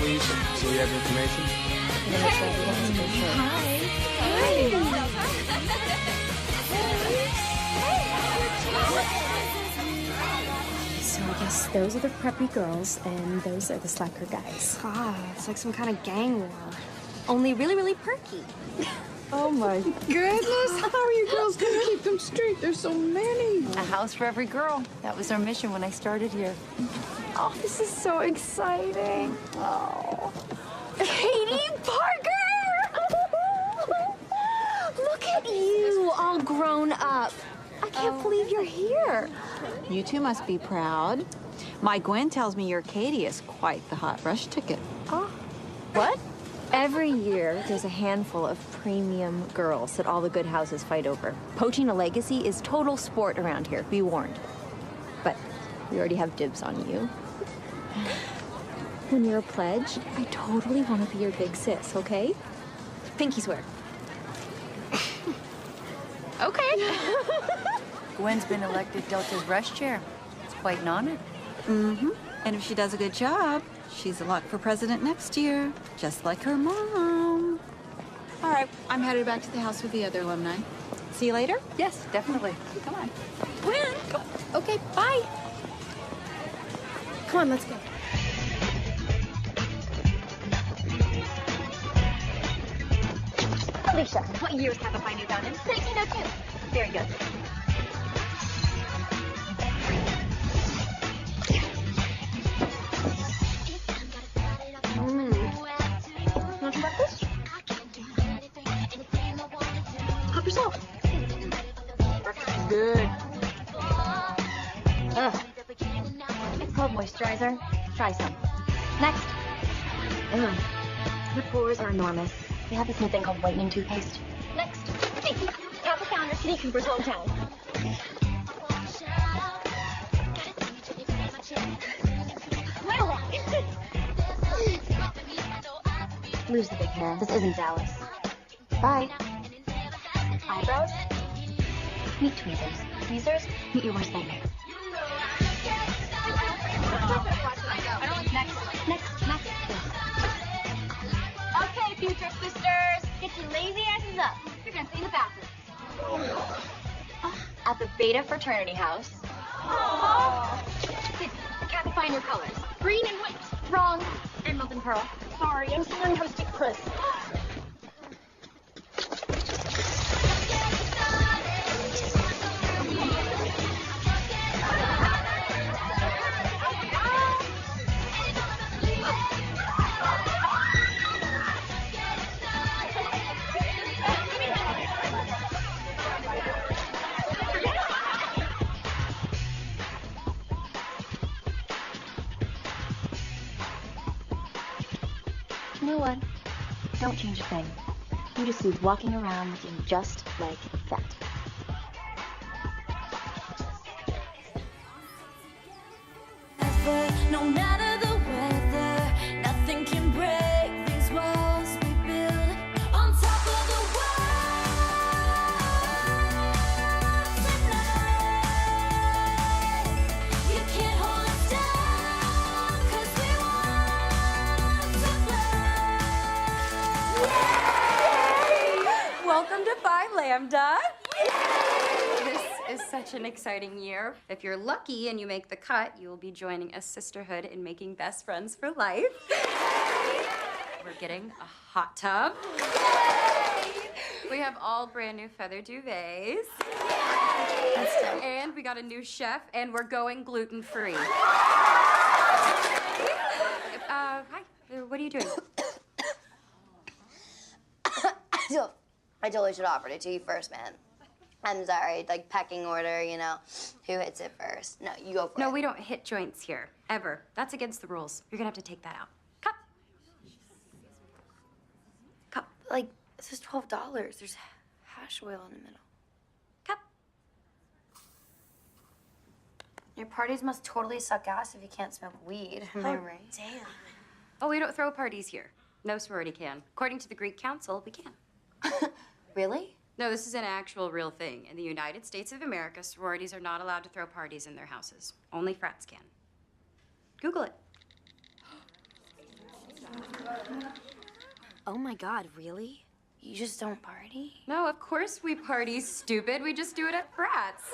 please, so we have information. So I guess those are the preppy girls, and those are the slacker guys. Ah, it's like some kind of gang war. Only really, really perky. Oh my goodness, how are you girls gonna keep them straight? There's so many. A house for every girl. That was our mission when I started here. Oh, this is so exciting. Oh. Katie Parker! Look at you, all grown up. I can't believe you're here. You two must be proud. My Gwen tells me your Katie is quite the hot rush ticket. Oh, what? Every year, there's a handful of premium girls that all the good houses fight over. Poaching a legacy is total sport around here, be warned. But we already have dibs on you. When you're a pledge, I totally want to be your big sis, okay? Pinky swear. Okay. Gwen's been elected Delta's rush chair. It's quite an honor. Mm-hmm. And if she does a good job, she's a lock for president next year, just like her mom. All right, I'm headed back to the house with the other alumni. See you later? Yes, definitely. Come on. Gwen! Okay, bye. Come on, let's go. Alicia, what years have a fine you found in? 1902. Very good. Want some breakfast? Help yourself. Good. Ugh. It's called moisturizer. Try some. Next. Ugh. The pores are enormous. They have this new thing called whitening toothpaste. Next. Half the founder, Kitty Cooper's hometown. Lose the big hair. This isn't Dallas. Bye. Eyebrows? Meet tweezers. Tweezers? Meet your worst nightmare. Next. Okay, future sisters. Get your lazy asses up. You're gonna stay in the bathroom. At the Beta Fraternity House. Can't find your colors. Green and white. Wrong. And mother and pearl. Sorry, I'm still learning how to speak Chris. You know what? Don't change a thing. You just keep walking around looking just like that. No matter the weather, nothing can break these walls we build on top of the world tonight. You can't hold us down, 'cause we want to fly. Welcome to Phi Lambda. This is such an exciting year. If you're lucky and you make the cut, you will be joining a sisterhood in making best friends for life. We're getting a hot tub. We have all brand new feather duvets. And we got a new chef, and we're going gluten-free. Hi, what are you doing? I totally should have offered it to you first, man. I'm sorry, like pecking order, you know. Who hits it first? No, you go for it. No, we don't hit joints here, ever. That's against the rules. You're gonna have to take that out. Cup. Cup. Like, this is $12. There's hash oil in the middle. Cup. Your parties must totally suck ass if you can't smoke weed. Am I right? Damn. Oh, we don't throw parties here. No sorority can. According to the Greek Council, we can. Really? No, this is an actual real thing. In the United States of America, sororities are not allowed to throw parties in their houses. Only frats can. Google it. Oh my God, really? You just don't party? No, of course we party, stupid. We just do it at brats.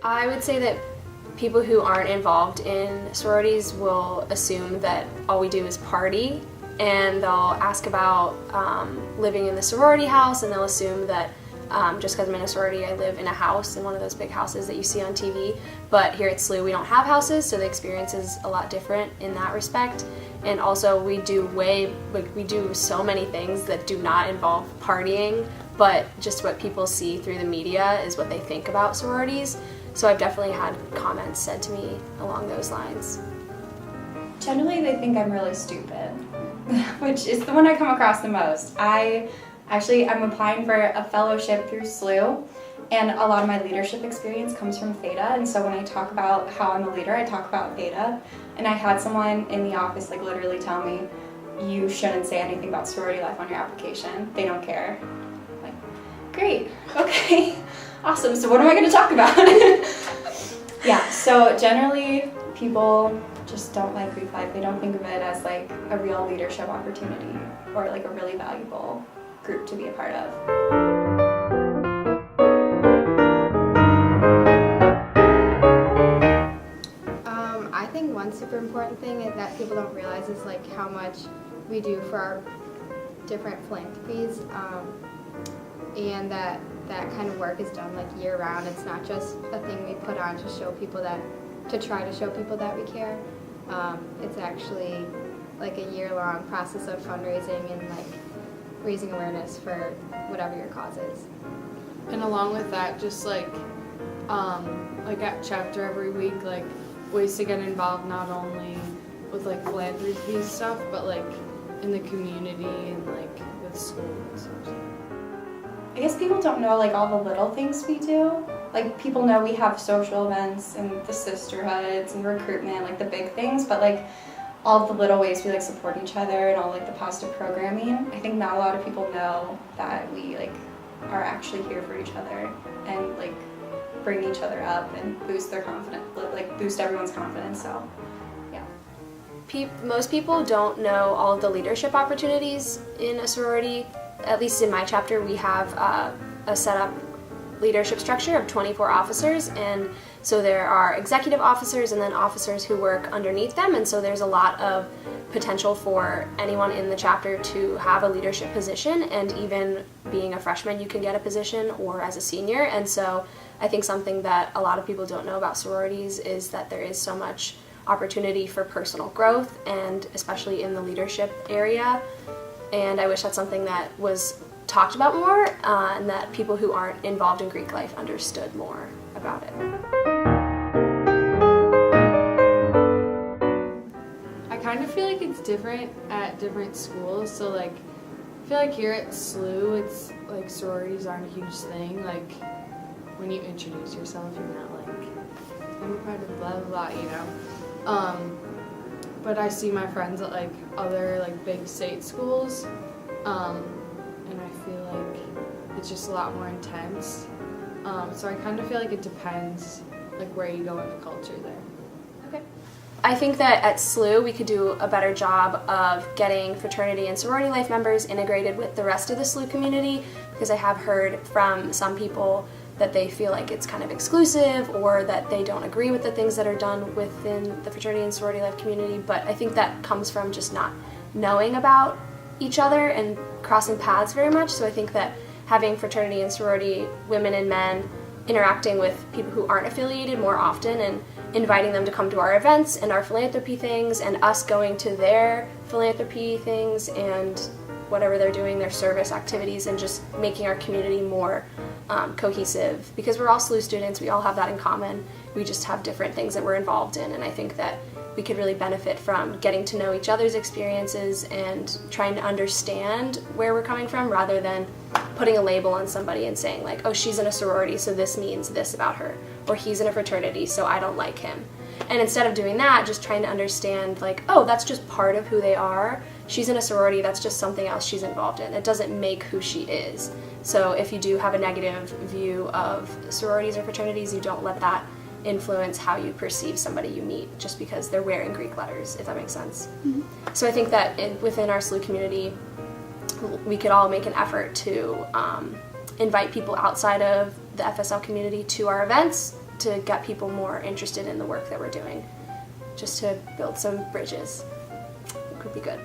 I would say that people who aren't involved in sororities will assume that all we do is party, and they'll ask about living in the sorority house, and they'll assume that just because I'm in a sorority, I live in a house, in one of those big houses that you see on TV. But here at SLU, we don't have houses, so the experience is a lot different in that respect. And also, we do so many things that do not involve partying, but just what people see through the media is what they think about sororities. So I've definitely had comments said to me along those lines. Generally, they think I'm really stupid, which is the one I come across the most. I'm applying for a fellowship through SLU, and a lot of my leadership experience comes from Theta, and so when I talk about how I'm a leader, I talk about Theta. And I had someone in the office like literally tell me, you shouldn't say anything about sorority life on your application. They don't care. I'm like, great, okay, awesome, so what am I going to talk about? Yeah, so generally people just don't like Greek life. They don't think of it as like a real leadership opportunity or like a really valuable group to be a part of. I think one super important thing is that people don't realize is like how much we do for our different philanthropies, and that kind of work is done like year round. It's not just a thing we put on to try to show people that we care. It's actually like a year-long process of fundraising and like raising awareness for whatever your cause is. And along with that, just like at chapter every week, like ways to get involved not only with like philanthropy stuff, but like in the community and like with school and stuff. I guess people don't know like all the little things we do. Like people know we have social events and the sisterhoods and recruitment, like the big things, but like all of the little ways we like support each other and all like the positive programming. I think not a lot of people know that we like are actually here for each other and like bring each other up and boost their confidence, like boost everyone's confidence. So yeah. Most people don't know all of the leadership opportunities in a sorority. At least in my chapter, we have a set up leadership structure of 24 officers, and so there are executive officers and then officers who work underneath them, and so there's a lot of potential for anyone in the chapter to have a leadership position, and even being a freshman you can get a position, or as a senior. And so I think something that a lot of people don't know about sororities is that there is so much opportunity for personal growth, and especially in the leadership area. And I wish that's something that was talked about more, and that people who aren't involved in Greek life understood more about it. I kind of feel like it's different at different schools. So like, I feel like here at SLU, it's like sororities aren't a huge thing. Like when you introduce yourself, you're not like, I'm a part of blah blah blah, you know. But I see my friends at like other like big state schools, and I feel like it's just a lot more intense. So I kind of feel like it depends like where you go in the culture there. Okay. I think that at SLU we could do a better job of getting fraternity and sorority life members integrated with the rest of the SLU community, because I have heard from some people that they feel like it's kind of exclusive, or that they don't agree with the things that are done within the fraternity and sorority life community. But I think that comes from just not knowing about each other and crossing paths very much. So I think that having fraternity and sorority women and men interacting with people who aren't affiliated more often, and inviting them to come to our events and our philanthropy things, and us going to their philanthropy things and whatever they're doing, their service activities, and just making our community more cohesive, because we're all SLU students, we all have that in common. We just have different things that we're involved in, and I think that we could really benefit from getting to know each other's experiences and trying to understand where we're coming from, rather than putting a label on somebody and saying like, oh, she's in a sorority, so this means this about her, or he's in a fraternity, so I don't like him. And instead of doing that, just trying to understand, like, oh, that's just part of who they are. She's in a sorority, that's just something else she's involved in. It doesn't make who she is. So if you do have a negative view of sororities or fraternities, you don't let that influence how you perceive somebody you meet just because they're wearing Greek letters, if that makes sense. Mm-hmm. So I think that within our SLU community, we could all make an effort to invite people outside of the FSL community to our events to get people more interested in the work that we're doing, just to build some bridges. It could be good.